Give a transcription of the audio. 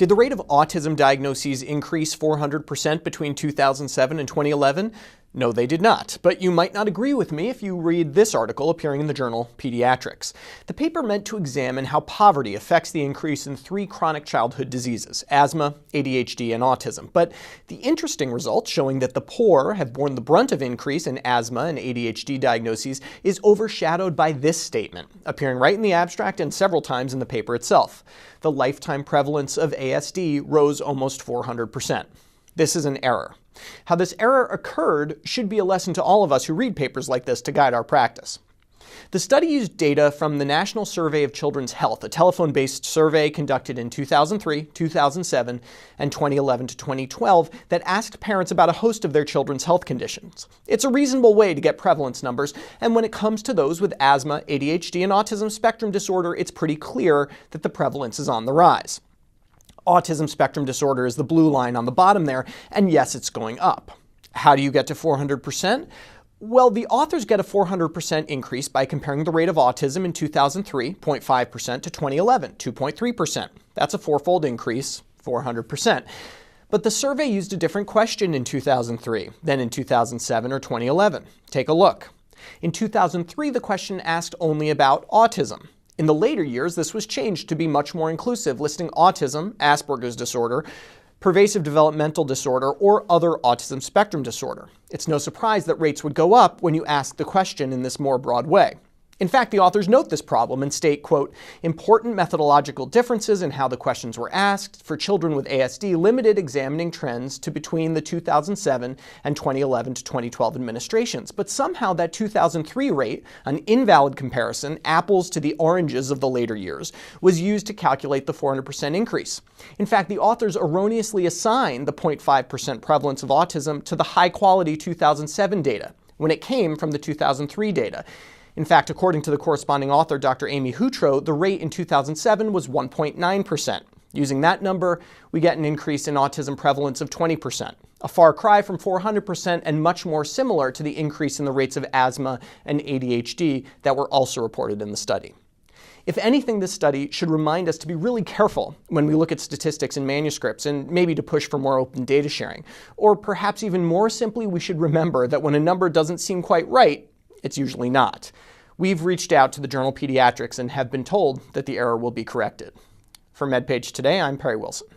Did the rate of autism diagnoses increase 400% between 2007 and 2011? No, they did not. But you might not agree with me if you read this article appearing in the journal Pediatrics. The paper meant to examine how poverty affects the increase in 3 chronic childhood diseases: asthma, ADHD, and autism. But the interesting results showing that the poor have borne the brunt of increase in asthma and ADHD diagnoses is overshadowed by this statement, appearing right in the abstract and several times in the paper itself. The lifetime prevalence of ASD rose almost 400%. This is an error. How this error occurred should be a lesson to all of us who read papers like this to guide our practice. The study used data from the National Survey of Children's Health, a telephone-based survey conducted in 2003, 2007, and 2011 to 2012 that asked parents about a host of their children's health conditions. It's a reasonable way to get prevalence numbers, and when it comes to those with asthma, ADHD, and autism spectrum disorder, it's pretty clear that the prevalence is on the rise. Autism spectrum disorder is the blue line on the bottom there, and yes, it's going up. How do you get to 400%? Well, the authors get a 400% increase by comparing the rate of autism in 2003, 0.5%, to 2011, 2.3%. That's a fourfold increase, 400%. But the survey used a different question in 2003 than in 2007 or 2011. Take a look. In 2003, the question asked only about autism. In the later years, this was changed to be much more inclusive, listing autism, Asperger's disorder, pervasive developmental disorder, or other autism spectrum disorder. It's no surprise that rates would go up when you ask the question in this more broad way. In fact, the authors note this problem and state, quote, important methodological differences in how the questions were asked for children with ASD limited examining trends to between the 2007 and 2011 to 2012 administrations. But somehow that 2003 rate, an invalid comparison, apples to the oranges of the later years, was used to calculate the 400% increase. In fact, the authors erroneously assigned the 0.5% prevalence of autism to the high-quality 2007 data when it came from the 2003 data. In fact, according to the corresponding author, Dr. Amy Hutro, the rate in 2007 was 1.9%. Using that number, we get an increase in autism prevalence of 20%, a far cry from 400% and much more similar to the increase in the rates of asthma and ADHD that were also reported in the study. If anything, this study should remind us to be really careful when we look at statistics and manuscripts, and maybe to push for more open data sharing. Or perhaps even more simply, we should remember that when a number doesn't seem quite right, it's usually not. We've reached out to the journal Pediatrics and have been told that the error will be corrected. For MedPage Today, I'm Perry Wilson.